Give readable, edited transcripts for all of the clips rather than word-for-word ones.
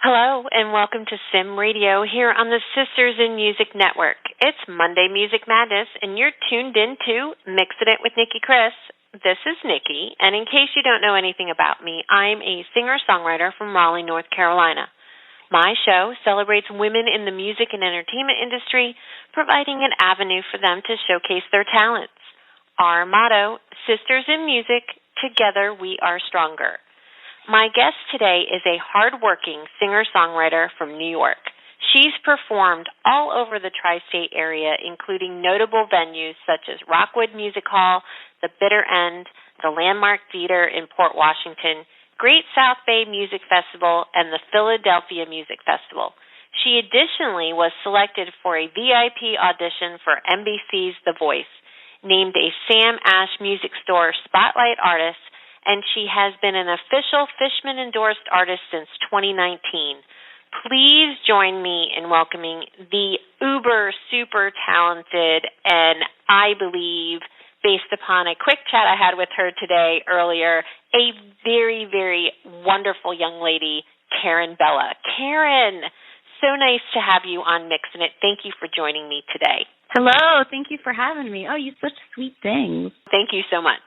Hello, and welcome to Sim Radio here on the Sisters in Music Network. It's Monday Music Madness, and you're tuned in to Mixing It with Nicki Kris. This is Nicki, and in case you don't know anything about me, I'm a singer-songwriter from Raleigh, North Carolina. My show celebrates women in the music and entertainment industry, providing an avenue for them to showcase their talents. Our motto, Sisters in Music, together we are stronger. My guest today is a hard-working singer-songwriter from New York. She's performed all over the tri-state area, including notable venues such as Rockwood Music Hall, the Bitter End, the Landmark Theater in Port Washington, Great South Bay Music Festival, and the Philadelphia Music Festival. She additionally was selected for a VIP audition for NBC's The Voice, named a Sam Ash Music Store Spotlight Artist, and she has been an official Fishman endorsed artist since 2019. Please join me in welcoming the uber super talented, and I believe, based upon a quick chat I had with her today earlier, a very, very wonderful young lady, Karen Bella. Karen, so nice to have you on Mixin' It. Thank you for joining me today. Hello, thank you for having me. Oh, you such sweet things. Thank you so much.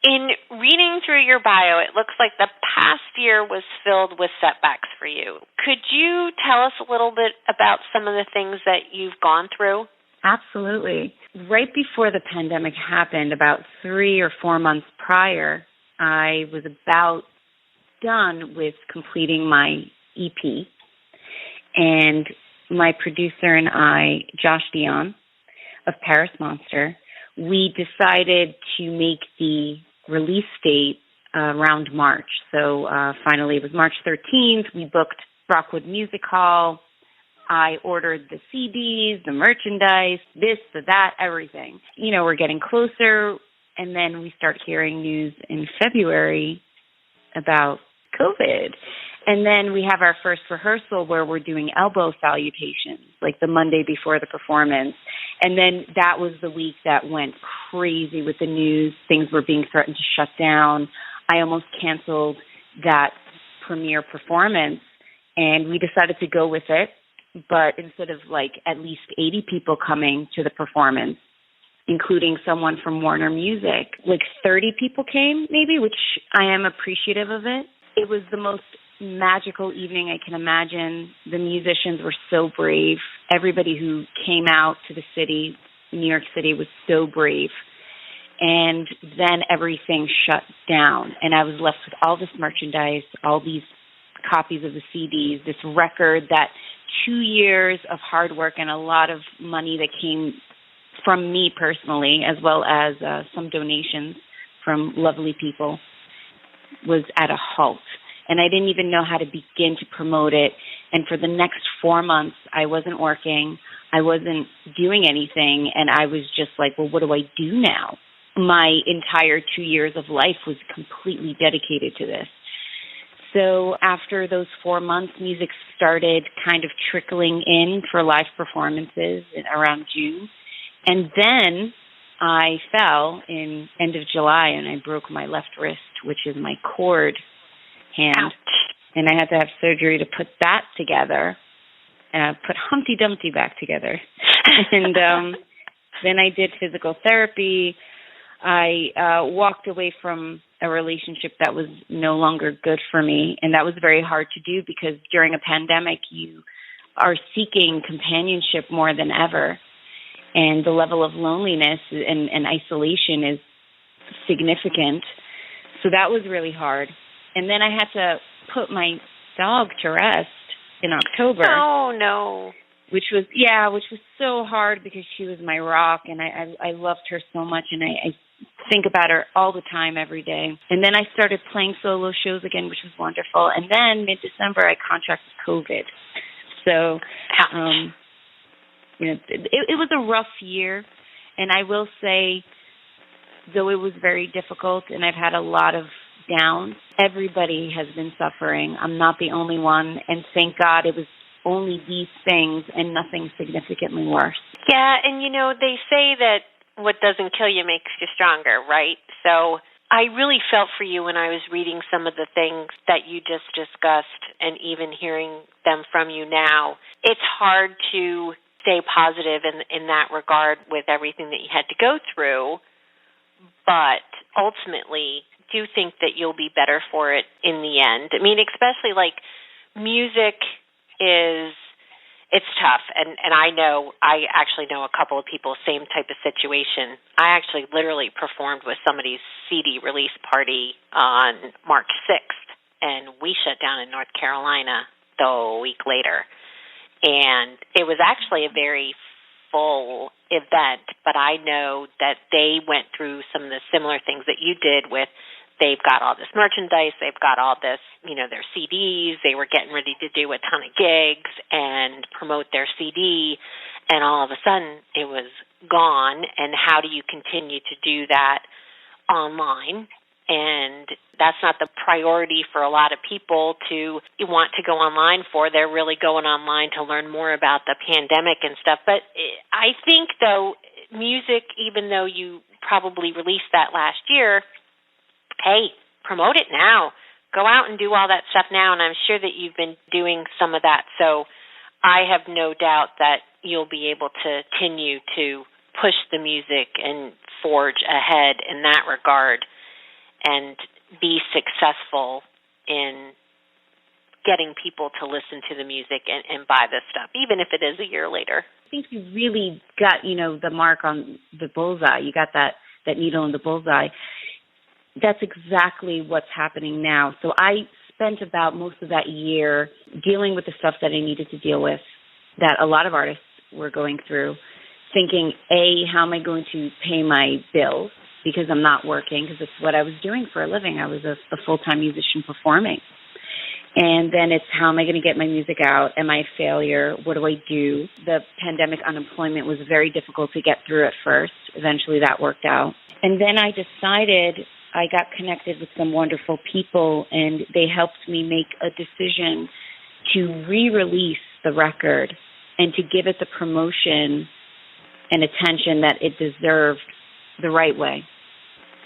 In reading through your bio, it looks like the past year was filled with setbacks for you. Could you tell us a little bit about some of the things that you've gone through? Absolutely. Right before the pandemic happened, about 3 or 4 months prior, I was about done with completing my EP. And my producer and I, Josh Dion of Paris Monster, we decided to make the release date around March. So finally, it was March 13th. We booked Rockwood Music Hall. I ordered the CDs, the merchandise, this, the that, everything. You know, we're getting closer, and then we start hearing news in February about COVID. And then we have our first rehearsal where we're doing elbow salutations, like the Monday before the performance. And then that was the week that went crazy with the news. Things were being threatened to shut down. I almost canceled that premiere performance, and we decided to go with it. But instead of like at least 80 people coming to the performance, including someone from Warner Music, like 30 people came maybe, which I am appreciative of it. It was the most magical evening I can imagine. The musicians were so brave. Everybody who came out to the city, New York City, was so brave. And then everything shut down, and I was left with all this merchandise, all these copies of the CDs, this record that 2 years of hard work and a lot of money that came from me personally, as well as some donations from lovely people, was at a halt. And I didn't even know how to begin to promote it. And for the next 4 months, I wasn't working. I wasn't doing anything. And I was just like, well, what do I do now? My entire 2 years of life was completely dedicated to this. So after those 4 months, music started kind of trickling in for live performances around June. And then I fell in end of July, and I broke my left wrist, which is my cord hand. Ouch. And I had to have surgery to put that together, put Humpty Dumpty back together. And then I did physical therapy. I walked away from a relationship that was no longer good for me, and that was very hard to do because during a pandemic, you are seeking companionship more than ever, and the level of loneliness and isolation is significant. So that was really hard. And then I had to put my dog to rest in October. Oh, no. Which was so hard because she was my rock, and I loved her so much, and I think about her all the time, every day. And then I started playing solo shows again, which was wonderful. And then mid-December, I contracted COVID. So, it was a rough year, and I will say, though it was very difficult, and I've had a lot of downs, everybody has been suffering. I'm not the only one, and thank God it was only these things and nothing significantly worse. Yeah, and they say that what doesn't kill you makes you stronger, right? So I really felt for you when I was reading some of the things that you just discussed. and even hearing them from you now, it's hard to stay positive in that regard with everything that you had to go through, but ultimately do think that you'll be better for it in the end. I mean, especially like music it's tough, and I actually know a couple of people, same type of situation. I actually literally performed with somebody's CD release party on March 6th, and we shut down in North Carolina a week later. And it was actually a very full event, but I know that they went through some of the similar things that you did with they've got all this merchandise, they've got all this, their CDs, they were getting ready to do a ton of gigs and promote their CD, and all of a sudden it was gone, and how do you continue to do that online? And that's not the priority for a lot of people to want to go online for. They're really going online to learn more about the pandemic and stuff. But I think, though, music, even though you probably released that last year, hey, promote it now. Go out and do all that stuff now, and I'm sure that you've been doing some of that. So I have no doubt that you'll be able to continue to push the music and forge ahead in that regard and be successul in getting people to listen to the music and buy this stuff, even if it is a year later. I think you really got, the mark on the bullseye. You got that needle in the bullseye. That's exactly what's happening now. So I spent about most of that year dealing with the stuff that I needed to deal with, that a lot of artists were going through, thinking, A, how am I going to pay my bills? Because I'm not working, because it's what I was doing for a living. I was a full-time musician performing. And then it's, how am I going to get my music out? Am I a failure? What do I do? The pandemic unemployment was very difficult to get through at first. Eventually that worked out. And then I decided, I got connected with some wonderful people, and they helped me make a decision to re-release the record and to give it the promotion and attention that it deserved the right way.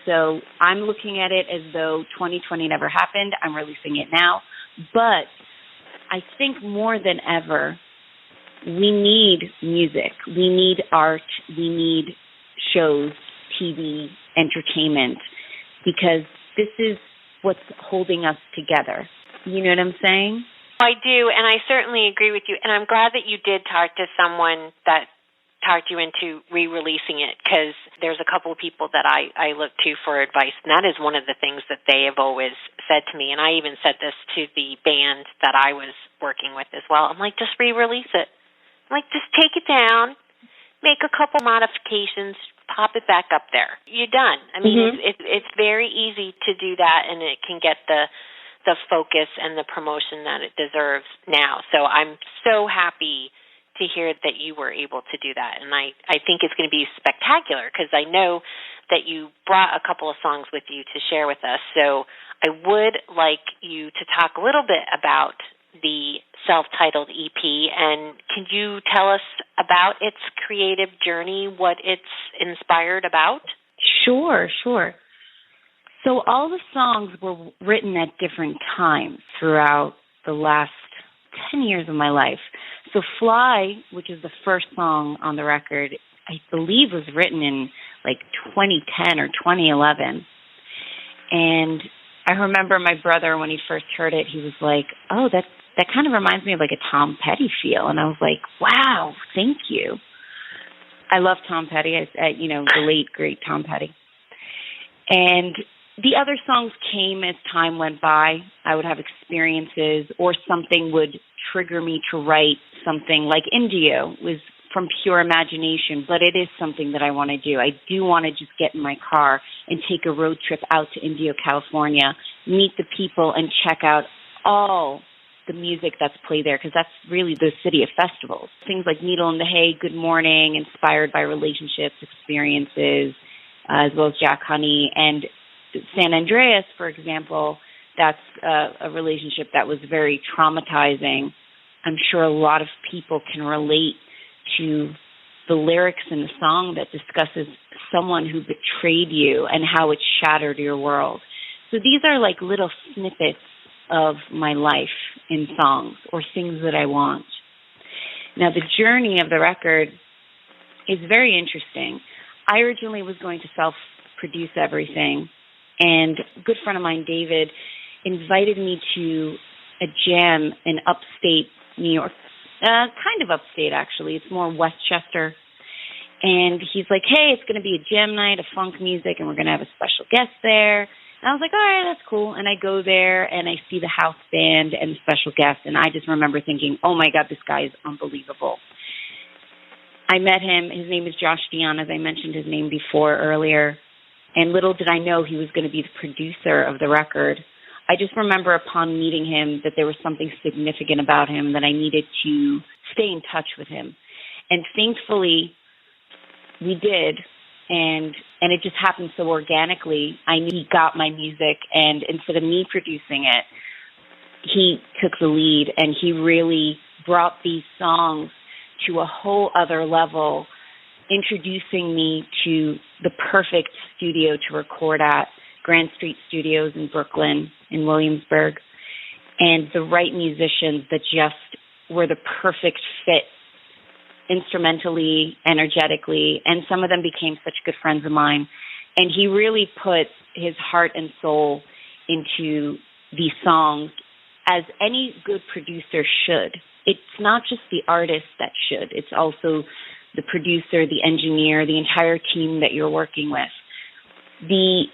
So I'm looking at it as though 2020 never happened. I'm releasing it now. But I think more than ever, we need music. We need art. We need shows, TV, entertainment, because this is what's holding us together. You know what I'm saying? I do, and I certainly agree with you. And I'm glad that you did talk to someone that talked you into re-releasing it, because there's a couple of people that I look to for advice, and that is one of the things that they have always said to me. And I even said this to the band that I was working with as well. I'm like, just re-release it. I'm like, just take it down, make a couple modifications, pop it back up there. You're done. I mean, it's very easy to do that, and it can get the focus and the promotion that it deserves now. So I'm so happy to hear that you were able to do that. And I think it's going to be spectacular, because I know that you brought a couple of songs with you to share with us. So I would like you to talk a little bit about the Selftitled EP, and can you tell us about its creative journey, what it's inspired about? Sure. So all the songs were written at different times throughout the last 10 years of my life. So Fly, which is the first song on the record, I believe was written in like 2010 or 2011. And I remember my brother, when he first heard it, he was like, oh, that kind of reminds me of like a Tom Petty feel. And I was like, wow, thank you. I love Tom Petty, the late, great Tom Petty. And the other songs came as time went by. I would have experiences, or something would trigger me to write something. Like Indio was from pure imagination, but it is something that I want to do. I do want to just get in my car and take a road trip out to Indio, California, meet the people, and check out all the music that's played there, because that's really the city of festivals. Things like Needle in the Hay, Good Morning, inspired by relationships, experiences, as well as Jack Honey. And San Andreas, for example, that's a relationship that was very traumatizing. I'm sure a lot of people can relate to the lyrics in the song that discusses someone who betrayed you and how it shattered your world. So these are like little snippets of my life, in songs or things that I want. Now, the journey of the record is very interesting. I originally was going to self-produce everything, and a good friend of mine, David, invited me to a jam in upstate New York. Kind of upstate, actually. It's more Westchester. And he's like, hey, it's going to be a jam night of funk music, and we're going to have a special guest there. And I was like, all right, that's cool. And I go there, and I see the house band and the special guest, and I just remember thinking, oh, my God, this guy is unbelievable. I met him. His name is Josh Dion, as I mentioned his name before earlier. And little did I know he was going to be the producer of the record. I just remember upon meeting him that there was something significant about him that I needed to stay in touch with him. And thankfully, we did, and it just happened so organically. I knew he got my music, and instead of me producing it, he took the lead, and he really brought these songs to a whole other level, introducing me to the perfect studio to record at, Grand Street Studios in Brooklyn, in Williamsburg, and the right musicians that just were the perfect fit instrumentally, energetically, and some of them became such good friends of mine. And he really put his heart and soul into these songs, as any good producer should. It's not just the artist that should. It's also the producer, the engineer, the entire team that you're working with. The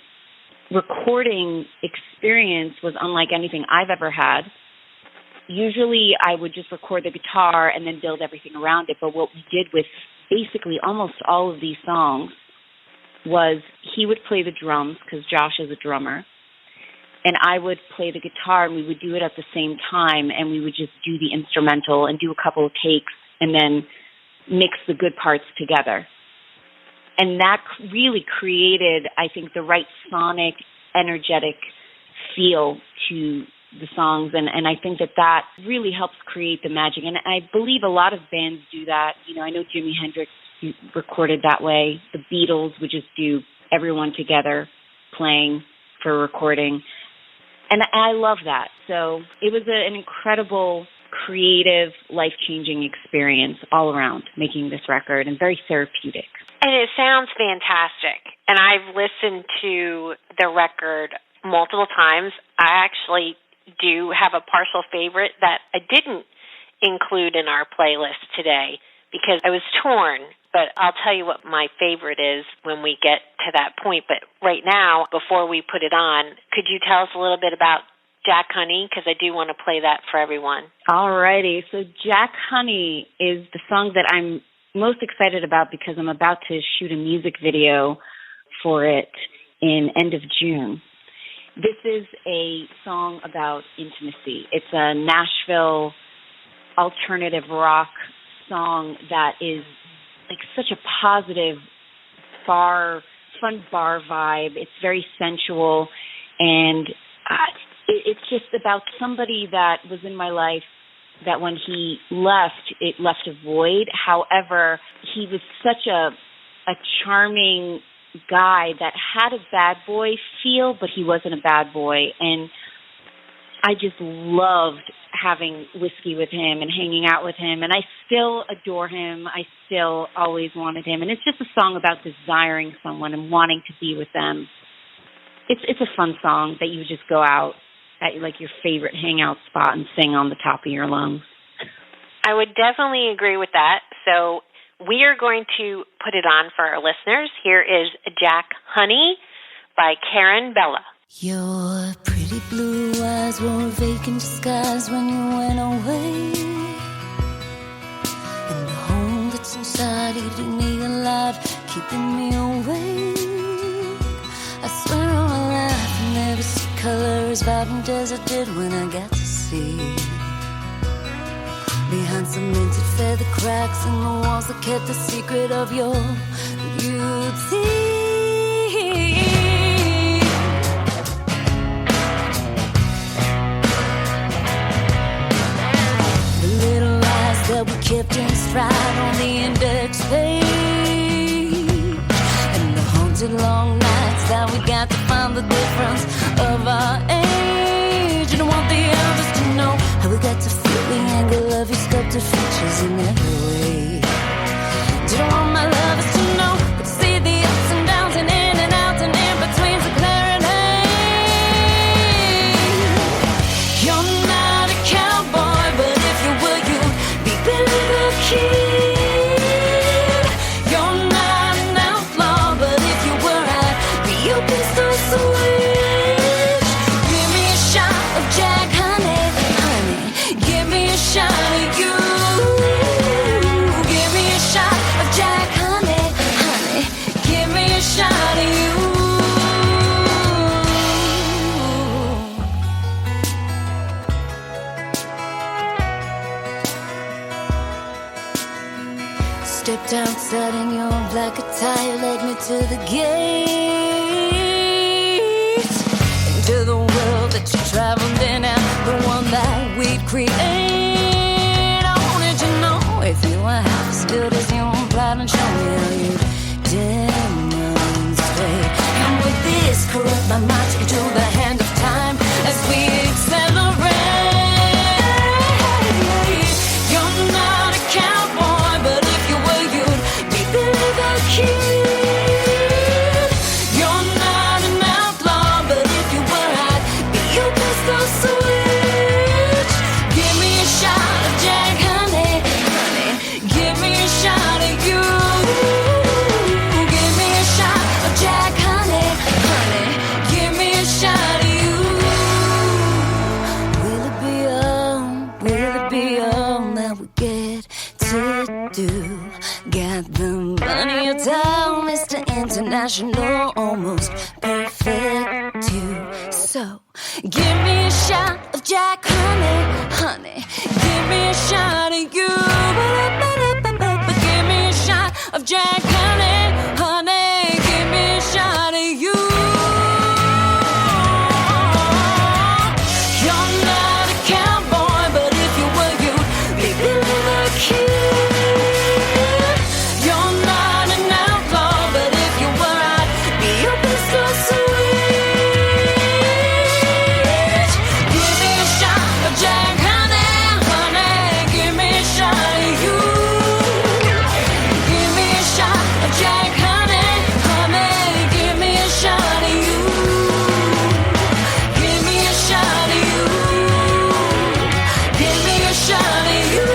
recording experience was unlike anything I've ever had. Usually I would just record the guitar and then build everything around it. But what we did with basically almost all of these songs was he would play the drums, because Josh is a drummer, and I would play the guitar, and we would do it at the same time, and we would just do the instrumental and do a couple of takes and then mix the good parts together. And that really created, I think, the right sonic, energetic feel to the songs. And I think that really helps create the magic. And I believe a lot of bands do that. You know, I know Jimi Hendrix recorded that way. The Beatles would just do everyone together playing for recording. And I love that. So it was an incredible, creative, life-changing experience all around making this record, and very therapeutic. And it sounds fantastic. And I've listened to the record multiple times. I actually do have a partial favorite that I didn't include in our playlist today because I was torn. But I'll tell you what my favorite is when we get to that point. But right now, before we put it on, could you tell us a little bit about Jack Honey? Because I do want to play that for everyone. All righty. So Jack Honey is the song that I'm most excited about because I'm about to shoot a music video for it in end of June. This is a song about intimacy. It's a Nashville alternative rock song that is like such a positive, fun bar vibe. It's very sensual, and it's just about somebody that was in my life that when he left, it left a void. However, he was such a charming guy that had a bad boy feel, but he wasn't a bad boy. And I just loved having whiskey with him and hanging out with him. And I still adore him. I still always wanted him. And it's just a song about desiring someone and wanting to be with them. It's a fun song that you would just go out at like your favorite hangout spot and sing on the top of your lungs. I would definitely agree with that. So we are going to put it on for our listeners. Here is Jack Honey by Karen Bella. Your pretty blue eyes were a vacant disguise when you went away, and the home that's inside eating me alive, keeping me awake. I swear all my life I never see color as vibrant as I did when I got to see. Behind cemented feather cracks in the walls that kept the secret of your beauty. The little lies that we kept in stride on the index page, and the haunted long nights that we got to find the difference of our age. And I want the others to know how we got matches in every way. Didn't want my lovers to know, but see the ups and downs and in and out and in between the clarity. You're not a cowboy, but if you were, you'd be Billy the Kid. You're not an outlaw, but if you were, I'd be your pistol switch. Give me a shot of Jack, honey, honey. Give me a shot of you. Give me a shot of Jack, honey, honey. Give me a shot of you. Stepped outside in your black attire, led me to the gate, into the world that you traveled in and the one that we'd create. I wanted to know if you were half as good as you implied and show me how you demonstrate. And with this, corrupt my mind into the hand of time as we accelerate. You're not a cowboy, but if you were, you'd be Billy the Kid. You're not an outlaw, but if you were, I'd be your pistol switch. Give me a shot of Jack, honey, honey. Give me a shot of you. Give me a shot of Jack, honey, honey. Give me a shot of you. Will it be all that we get to do? Got the money or time, Mr. International, almost perfect too. So, give me a shot of Jack, honey, honey. Give me a shot of you. Give me a shot of Jack, honey, honey. Give me a shot of you. You're not a cowboy, but if you were, you'd be Billy the Kid. You're not an outlaw, but if you were, I'd be your pistol switch. Give me a shot of Jack, honey, honey. Give me a shot of you. Give me a shot of Jack, honey, honey. Give me a shot of you. Give me a shot of you. Give me a shot of you.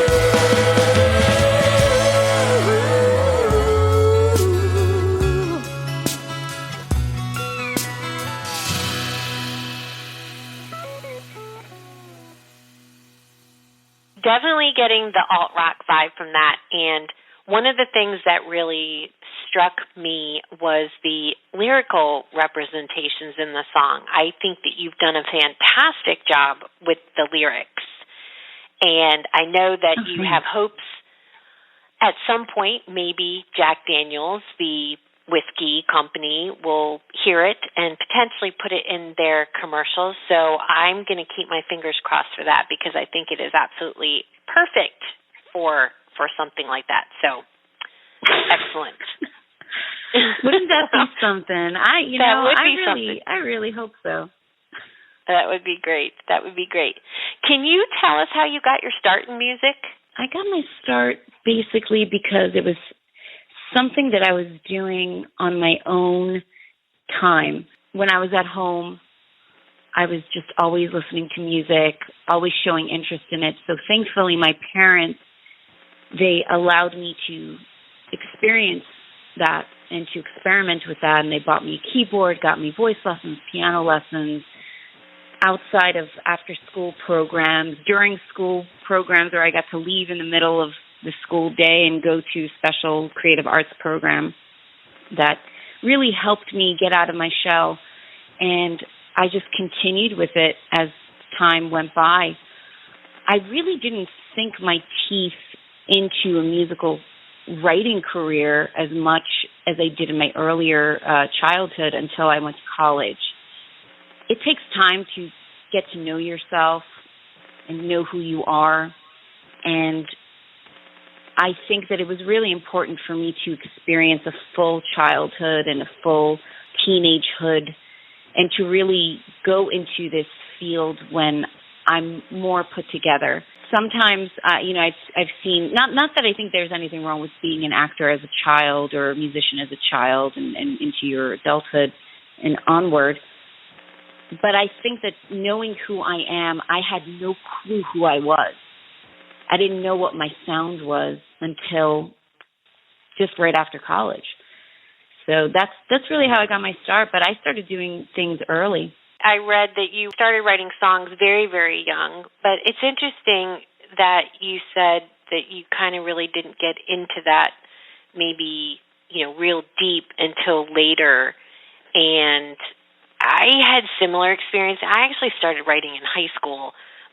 Definitely getting the alt rock vibe from that. And one of the things that really struck me was the lyrical representations in the song. I think that you've done a fantastic job with the lyrics. And I know that you have hopes at some point, maybe Jack Daniels, the whiskey company, will hear it and potentially put it in their commercials. So I'm going to keep my fingers crossed for that, because I think it is absolutely perfect for something like that. So excellent. Wouldn't that be something? I really hope so. That would be great. That would be great. Can you tell us how you got your start in music? I got my start basically because it was something that I was doing on my own time. When I was at home, I was just always listening to music, always showing interest in it. So thankfully, my parents, they allowed me to experience that and to experiment with that. And they bought me a keyboard, got me voice lessons, piano lessons, outside of after-school programs, during school programs where I got to leave in the middle of the school day and go to special creative arts program that really helped me get out of my shell. And I just continued with it as time went by. I really didn't sink my teeth into a musical writing career as much as I did in my earlier childhood until I went to college. It takes time to get to know yourself and know who you are. And I think that it was really important for me to experience a full childhood and a full teenagehood and to really go into this field when I'm more put together. Sometimes, I've seen, not that I think there's anything wrong with being an actor as a child or a musician as a child and into your adulthood and onward, but I think that knowing who I am, I had no clue who I was. I didn't know what my sound was until just right after college. So that's really how I got my start, but I started doing things early. I read that you started writing songs very, very young, but it's interesting that you said that you kind of really didn't get into that maybe, real deep until later. And I had similar experience. I actually started writing in high school,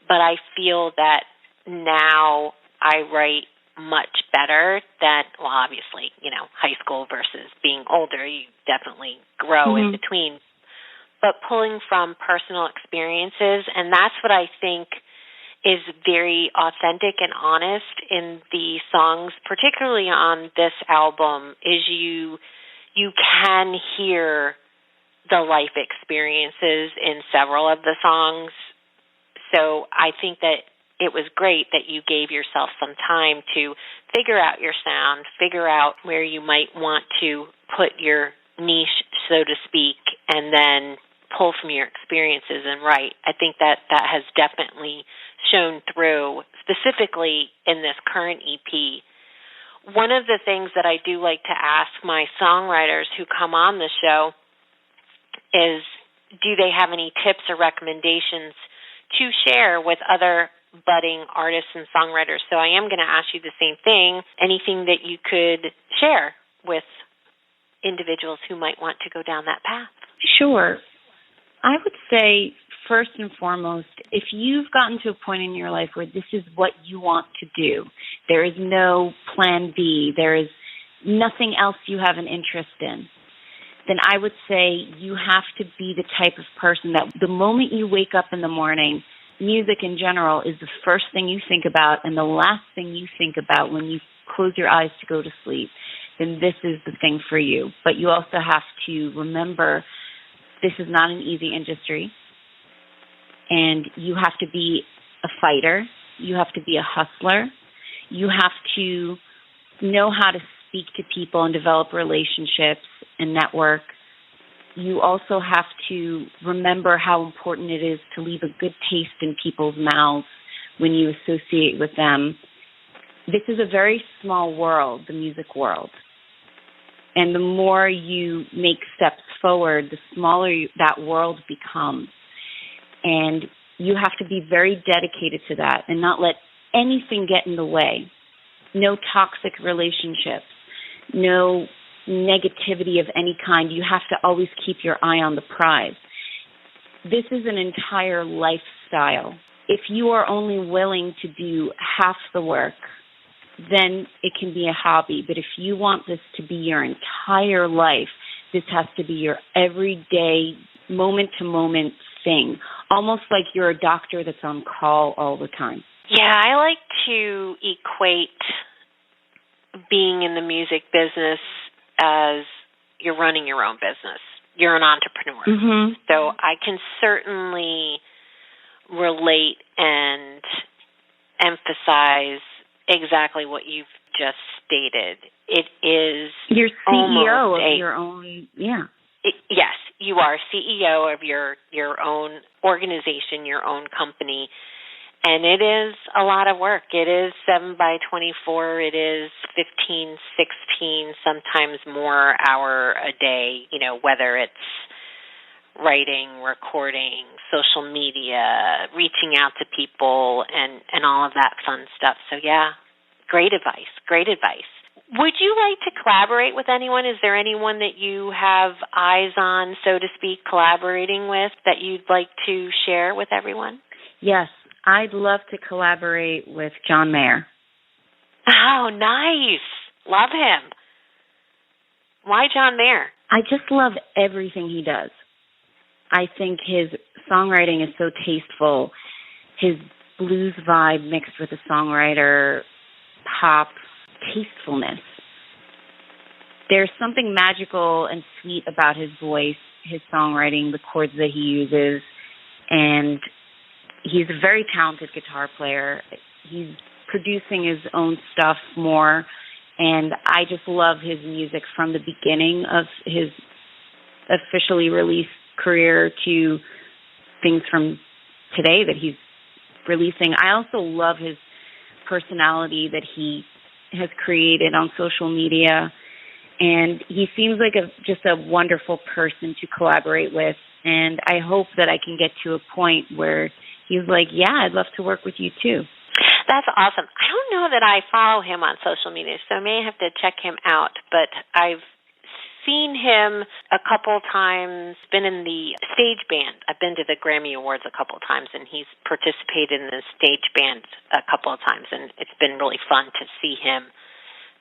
but I feel that now I write much better than, well, obviously, high school versus being older, you definitely grow in between. But pulling from personal experiences, and that's what I think is very authentic and honest in the songs, particularly on this album, is you can hear the life experiences in several of the songs. So I think that it was great that you gave yourself some time to figure out your sound, figure out where you might want to put your niche, so to speak, and then pull from your experiences and write. I think that has definitely shown through, specifically in this current EP. One of the things that I do like to ask my songwriters who come on the show is, do they have any tips or recommendations to share with other budding artists and songwriters? So I am going to ask you the same thing. Anything that you could share with individuals who might want to go down that path? Sure. I would say, first and foremost, if you've gotten to a point in your life where this is what you want to do, there is no plan B, there is nothing else you have an interest in, then I would say you have to be the type of person that the moment you wake up in the morning, music in general is the first thing you think about and the last thing you think about when you close your eyes to go to sleep, then this is the thing for you. But you also have to remember this is not an easy industry, and you have to be a fighter. You have to be a hustler. You have to know how to speak to people and develop relationships and network. You also have to remember how important it is to leave a good taste in people's mouths when you associate with them. This is a very small world, the music world. And the more you make steps forward, the smaller that world becomes. And you have to be very dedicated to that and not let anything get in the way. No toxic relationships, no negativity of any kind. You have to always keep your eye on the prize. This is an entire lifestyle. If you are only willing to do half the work, then it can be a hobby. But if you want this to be your entire life, this has to be your everyday, moment-to-moment thing, almost like you're a doctor that's on call all the time. Yeah, I like to equate being in the music business as you're running your own business. You're an entrepreneur. Mm-hmm. So I can certainly relate and emphasize exactly what you've just stated. It is you're CEO of your own, yes, you are CEO of your own organization, your own company, and it is a lot of work. It is 7 by 24. It is 15, 16, sometimes more hour a day, whether it's writing, recording, social media, reaching out to people, and all of that fun stuff. So, yeah, great advice, great advice. Would you like to collaborate with anyone? Is there anyone that you have eyes on, so to speak, collaborating with that you'd like to share with everyone? Yes, I'd love to collaborate with John Mayer. Oh, nice. Love him. Why John Mayer? I just love everything he does. I think his songwriting is so tasteful. His blues vibe mixed with a songwriter pop tastefulness. There's something magical and sweet about his voice, his songwriting, the chords that he uses, and he's a very talented guitar player. He's producing his own stuff more, and I just love his music from the beginning of his officially released career to things from today that he's releasing. I also love his personality that he has created on social media, and he seems like just a wonderful person to collaborate with, and I hope that I can get to a point where he's like, yeah, I'd love to work with you too. That's awesome. I don't know that I follow him on social media, so I may have to check him out, but I've seen him a couple times, been in the stage band. I've been to the Grammy Awards a couple times, and he's participated in the stage band a couple of times, and it's been really fun to see him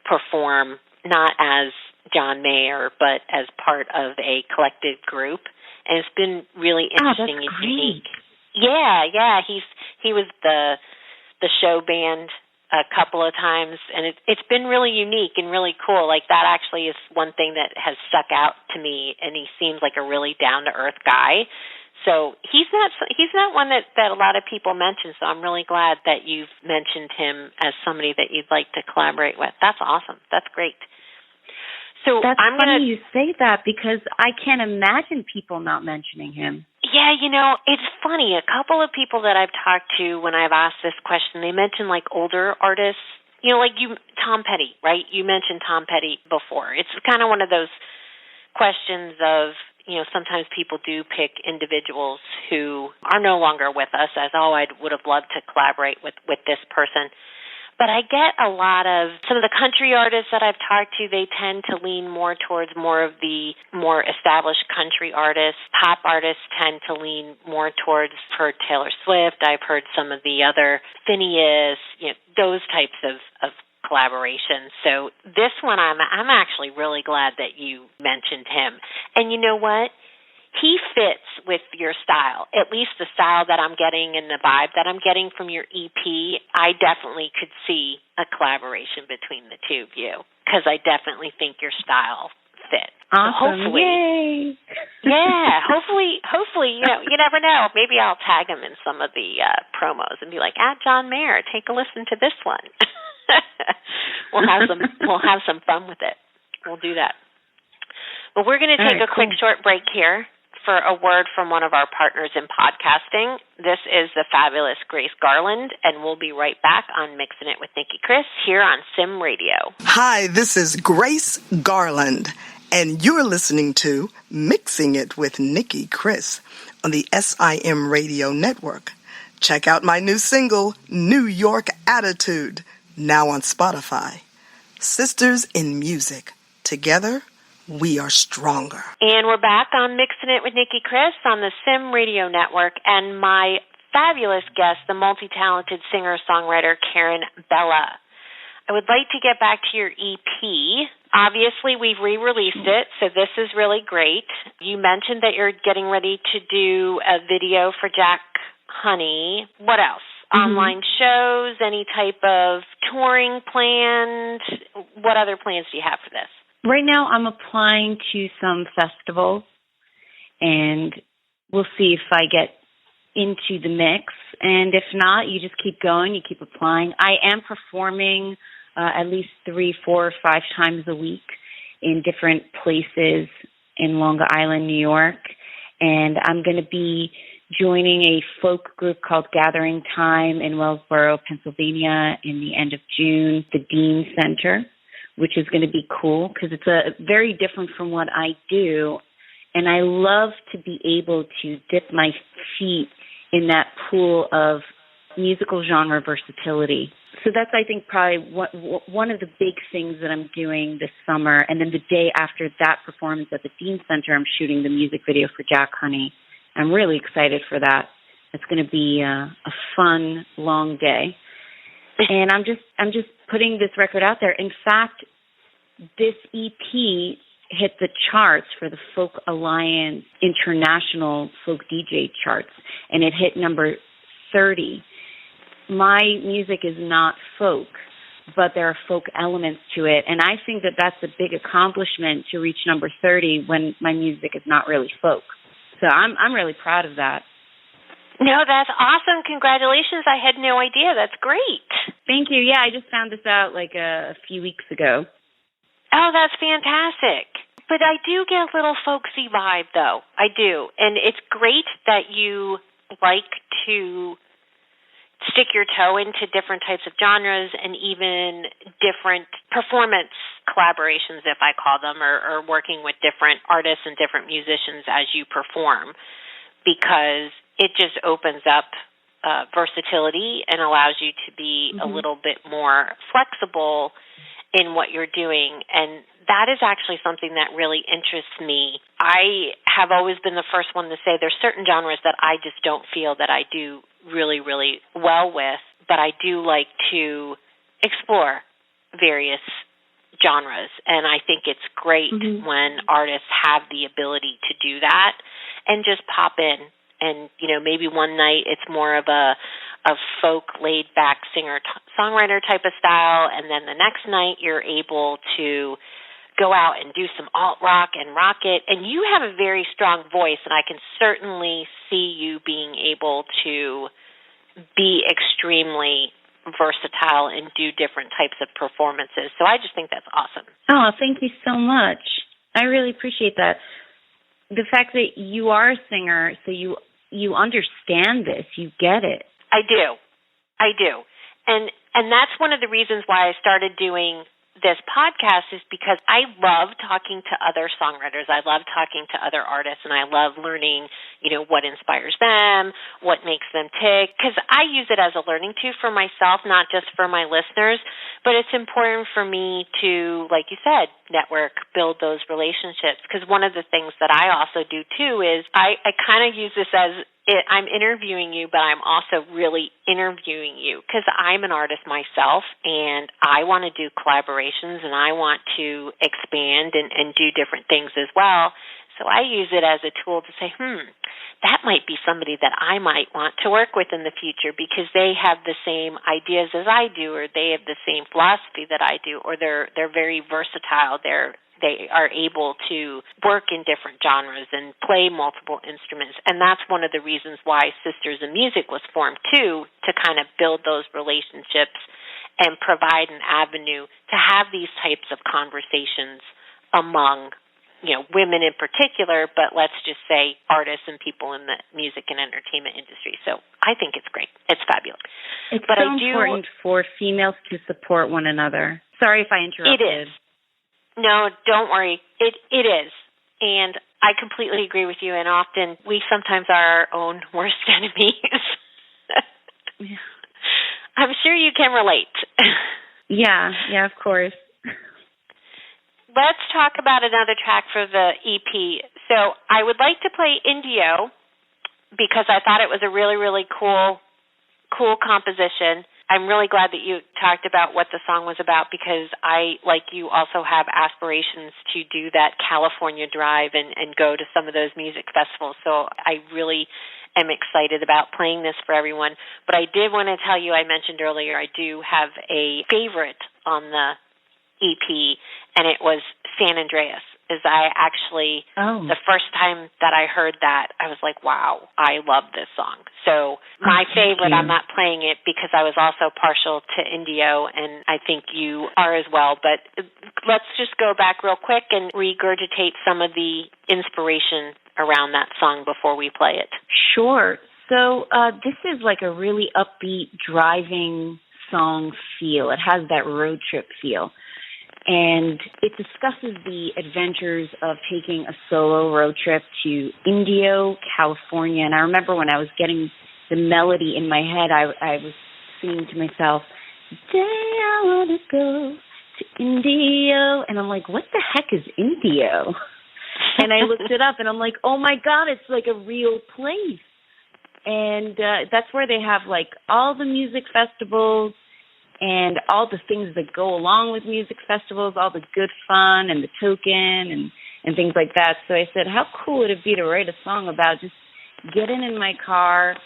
perform, not as John Mayer, but as part of a collective group, and it's been really interesting and unique. Yeah, he was the show band a couple of times, and it's been really unique and really cool. Like, that actually is one thing that has stuck out to me, and he seems like a really down-to-earth guy. So he's not one that a lot of people mention, so I'm really glad that you've mentioned him as somebody that you'd like to collaborate with. That's awesome. That's great. So that's funny you say that, because I can't imagine people not mentioning him. Yeah, it's funny. A couple of people that I've talked to when I've asked this question, they mention like older artists, like Tom Petty, right? You mentioned Tom Petty before. It's kind of one of those questions of, sometimes people do pick individuals who are no longer with us as, I would have loved to collaborate with this person. But I get a lot of some of the country artists that I've talked to, they tend to lean more towards more of the more established country artists. Pop artists tend to lean more towards, I've heard Taylor Swift, I've heard some of the other Phineas, those types of collaborations. So this one, I'm actually really glad that you mentioned him. And you know what? He fits with your style, at least the style that I'm getting and the vibe that I'm getting from your EP. I definitely could see a collaboration between the two of you, because I definitely think your style fits. Awesome. So hopefully, yay! Yeah, hopefully, you never know. Maybe I'll tag him in some of the promos and be like, John Mayer, take a listen to this one. We'll have some fun with it. We'll do that. But we're going to take a quick short break here for a word from one of our partners in podcasting. This is the fabulous Grace Garland, and we'll be right back on Mixing It with Nicki Kris here on Sim Radio. Hi, this is Grace Garland, and you're listening to Mixing It with Nicki Kris on the SIM Radio Network. Check out my new single, New York Attitude, now on Spotify. Sisters in Music. Together, we are stronger. And we're back on Mixing It with Nicki Kris on the Sim Radio Network, and my fabulous guest, the multi-talented singer-songwriter Karen Bella. I would like to get back to your EP. Obviously, we've re-released it, so this is really great. You mentioned that you're getting ready to do a video for Jack Honey. What else? Online shows, any type of touring planned? What other plans do you have for this? Right now, I'm applying to some festivals, and we'll see if I get into the mix. And if not, you just keep going, you keep applying. I am performing at least 3, 4, 5 times a week in different places in Long Island, New York. And I'm going to be joining a folk group called Gathering Time in Wellsboro, Pennsylvania in the end of June, the Dean Center, which is going to be cool because it's very different from what I do. And I love to be able to dip my feet in that pool of musical genre versatility. So that's, I think, probably one of the big things that I'm doing this summer. And then the day after that performance at the Dean Center, I'm shooting the music video for Jack Honey. I'm really excited for that. It's going to be a fun, long day. And I'm just putting this record out there. In fact, this EP hit the charts for the Folk Alliance International Folk DJ charts, and it hit number 30. My music is not folk, but there are folk elements to it, and I think that that's a big accomplishment to reach number 30 when my music is not really folk. So I'm really proud of that. No, that's awesome. Congratulations. I had no idea. That's great. Thank you. Yeah, I just found this out like a few weeks ago. Oh, that's fantastic. But I do get a little folksy vibe, though. I do. And it's great that you like to stick your toe into different types of genres and even different performance collaborations, if I call them, or working with different artists and different musicians as you perform, because it just opens up versatility and allows you to be a little bit more flexible in what you're doing. And that is actually something that really interests me. I have always been the first one to say there's certain genres that I just don't feel that I do really, really well with, but I do like to explore various genres. And I think it's great when artists have the ability to do that and just pop in. And, you know, maybe one night it's more of a folk laid-back singer-songwriter type of style, and then the next night you're able to go out and do some alt-rock and rock it. And you have a very strong voice, and I can certainly see you being able to be extremely versatile and do different types of performances. So I just think that's awesome. Oh, thank you so much. I really appreciate that. The fact that you are a singer, so you understand this, you get it. I do. And that's one of the reasons why I started doing this podcast, is because I love talking to other songwriters. I love talking to other artists, and I love learning, you know, what inspires them, what makes them tick, because I use it as a learning tool for myself, not just for my listeners, but it's important for me to, like you said, network, build those relationships, because one of the things that I also do, too, is I kind of use this as I'm interviewing you, but I'm also really interviewing you, because I'm an artist myself, and I want to do collaborations, and I want to expand and do different things as well. So I use it as a tool to say, that might be somebody that I might want to work with in the future, because they have the same ideas as I do, or they have the same philosophy that I do, or they're very versatile. They are able to work in different genres and play multiple instruments. And that's one of the reasons why Sisters in Music was formed, too, to kind of build those relationships and provide an avenue to have these types of conversations among, you know, women in particular, but let's just say artists and people in the music and entertainment industry. So I think it's great. It's fabulous. It's important for females to support one another. Sorry if I interrupted. It is. No, don't worry. It is. And I completely agree with you, and often we sometimes are our own worst enemies. Yeah. I'm sure you can relate. Yeah, of course. Let's talk about another track for the EP. So I would like to play Indio, because I thought it was a really, really cool composition. I'm really glad that you talked about what the song was about, because I, like you, also have aspirations to do that California drive and go to some of those music festivals. So I really am excited about playing this for everyone. But I did want to tell you, I mentioned earlier, I do have a favorite on the EP, and it was San Andreas. The first time that I heard that, I was like, wow, I love this song. So my favorite, I'm not playing it because I was also partial to Indio, and I think you are as well. But let's just go back real quick and regurgitate some of the inspiration around that song before we play it. Sure. So this is like a really upbeat driving song feel. It has that road trip feel. And it discusses the adventures of taking a solo road trip to Indio, California. And I remember when I was getting the melody in my head, I was singing to myself, "Today I want to go to Indio." And I'm like, what the heck is Indio? And I looked it up, and I'm like, oh, my God, it's like a real place. And that's where they have, like, all the music festivals and all the things that go along with music festivals, all the good fun and the token and things like that. So I said, how cool would it be to write a song about just getting in my car,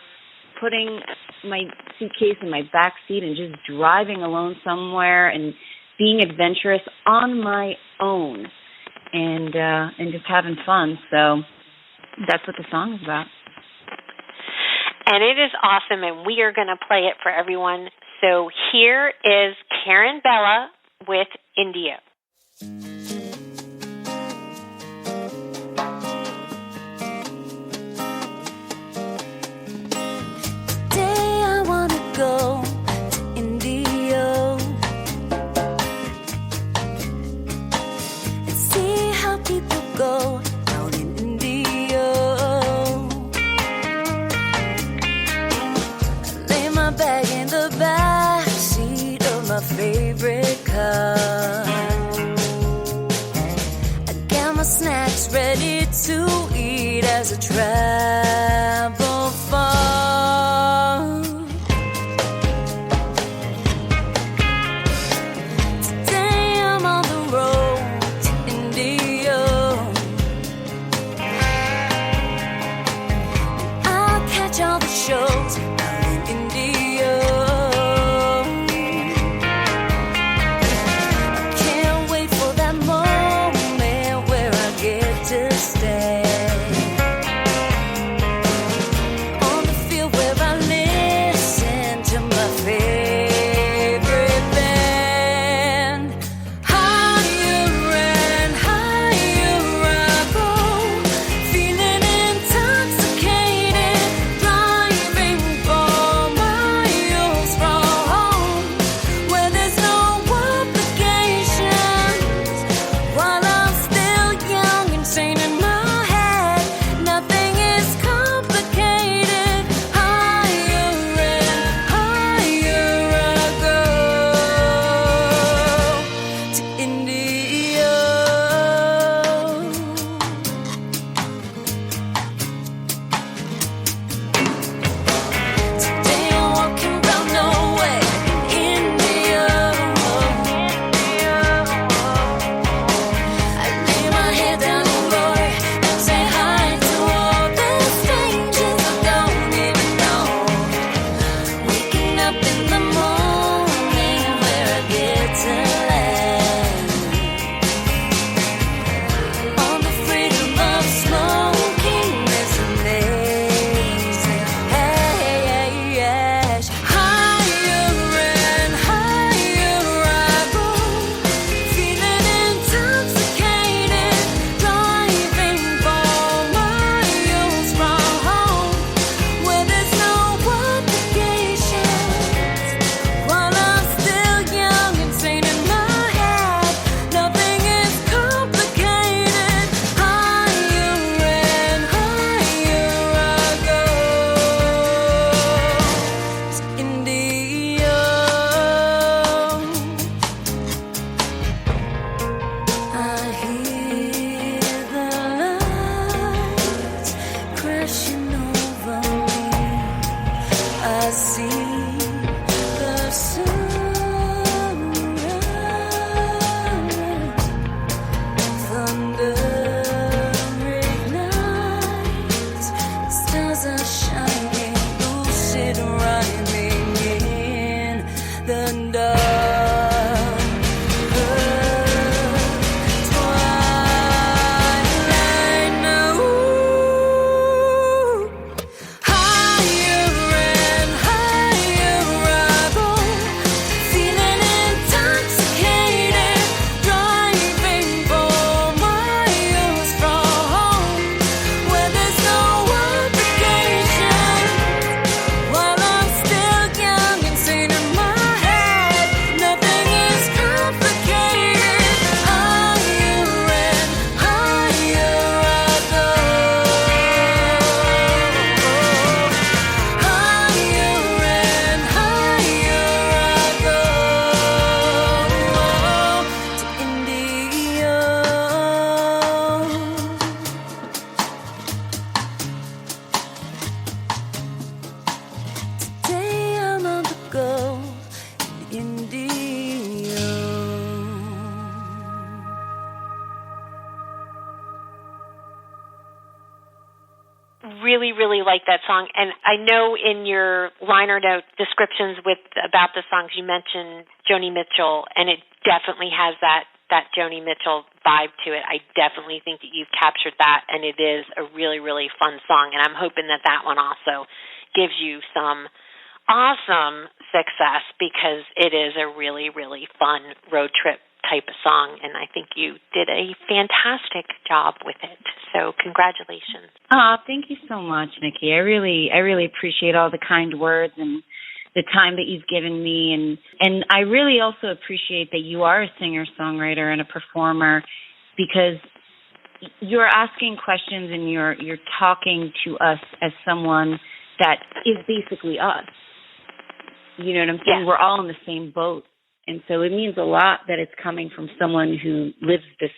putting my suitcase in my back seat and just driving alone somewhere and being adventurous on my own and just having fun. So that's what the song is about. And it is awesome, and we are going to play it for everyone. So here is Karen Bella with India. Today I want to go to India and see how people go out in India. I lay my bag in the back seat of my favorite car. I got my snacks ready to eat as I travel far. Today I'm on the road to India. I'll catch all the shows out in India. I can't wait for that moment where I get to stay on the field where I listen to my favorite band. Higher and higher I go, feeling intoxicated, driving 4 miles from home, where there's no obligations, while I'm still young and sane in my head. Nothing is complicated. Higher and higher I go to India. Today I'm walking around nowhere in India. I lay my head down and glory and say hi to all the strangers I don't even know. Waking up in the morning where I get to land on the freedom of smoking. It's amazing. Hey, yes. Higher and higher I go, feeling intoxicated, driving 4 miles from home, where there's no obligations, while I'm still young and sane in my head. Nothing is complicated. Higher and higher I go to India. I hear the lights crashing over me. I see the sunrise, thunder ignites, stars are shining, lucid rhyming in the dark. Twilight now. Higher and higher I go, feeling intoxicated, driving 4 miles from home, where there's no obligations, while I'm still young and sane in my head. Nothing is complicated. Higher and higher I go. Higher and higher I go to India. Today I'm on the go in India. Really, really like that song. And I know in your liner note descriptions about the songs you mentioned Joni Mitchell, and it definitely has that Joni Mitchell vibe to it. I definitely think that you've captured that, and it is a really, really fun song. And I'm hoping that one also gives you some awesome success because it is a really, really fun road trip type of song, and I think you did a fantastic job with it. So congratulations. Thank you so much, Nikki. I really appreciate all the kind words and the time that you've given me, and I really also appreciate that you are a singer-songwriter and a performer, because you're asking questions and you're talking to us as someone that is basically us. You know what I'm saying? Yeah. We're all in the same boat. And so it means a lot that it's coming from someone who lives this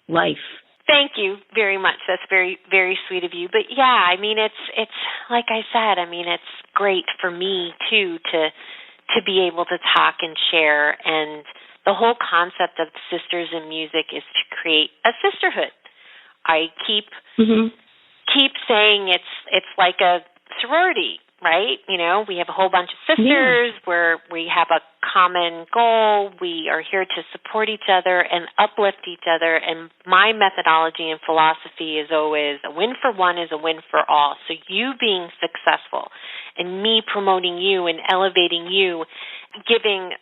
life. Thank you very much. That's very, very sweet of you. But yeah, I mean, it's like I said, I mean, it's great for me too to be able to talk and share. And the whole concept of Sisters in Music is to create a sisterhood. I keep saying it's like a sorority, right? You know, we have a whole bunch of sisters where we have a common goal. We are here to support each other and uplift each other. And my methodology and philosophy is always a win for one is a win for all. So you being successful and me promoting you and elevating you, giving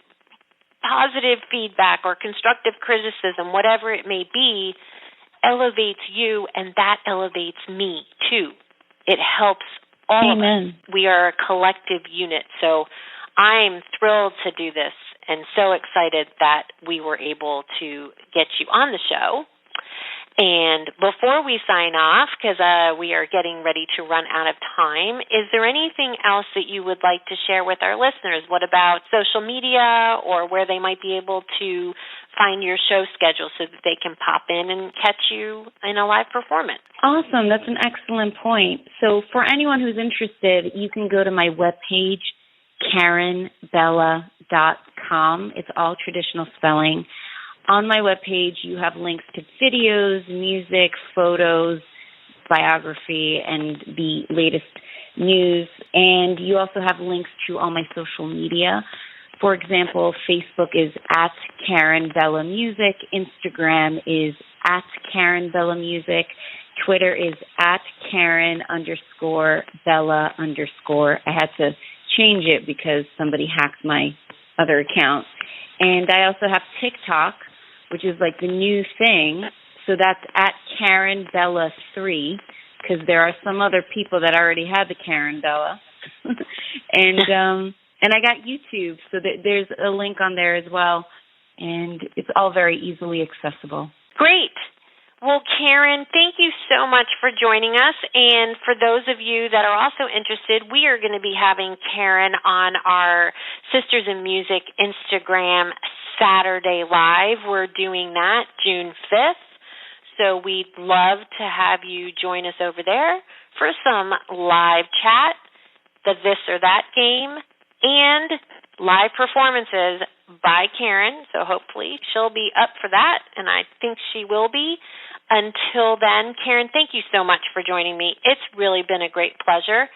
positive feedback or constructive criticism, whatever it may be, elevates you, and that elevates me too. It helps all of us. We are a collective unit. So I'm thrilled to do this and so excited that we were able to get you on the show. And before we sign off, because we are getting ready to run out of time, is there anything else that you would like to share with our listeners? What about social media or where they might be able to find your show schedule so that they can pop in and catch you in a live performance? Awesome. That's an excellent point. So for anyone who's interested, you can go to my webpage, KarenBella.com. It's all traditional spelling. On my webpage, you have links to videos, music, photos, biography, and the latest news. And you also have links to all my social media. For example, Facebook is at Karen Bella Music. Instagram is at Karen Bella Music. Twitter is at Karen_Bella_. I had to change it because somebody hacked my other account. And I also have TikTok, which is like the new thing. So that's at Karen Bella 3, because there are some other people that already had the Karen Bella. And I got YouTube, so there's a link on there as well, and it's all very easily accessible. Great. Well, Karen, thank you so much for joining us. And for those of you that are also interested, we are going to be having Karen on our Sisters in Music Instagram Saturday Live. We're doing that June 5th. So we'd love to have you join us over there for some live chat, the this or that game, and live performances by Karen. So hopefully she'll be up for that, and I think she will be. Until then, Karen, thank you so much for joining me. It's really been a great pleasure.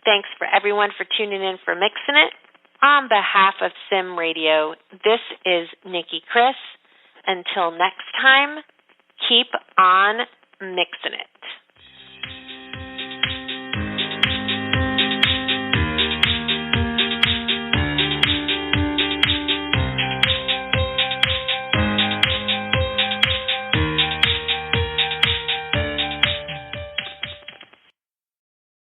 Thanks for everyone for tuning in for Mixing It. On behalf of Sim Radio, this is Nicki Kris. Until next time, keep on mixing it.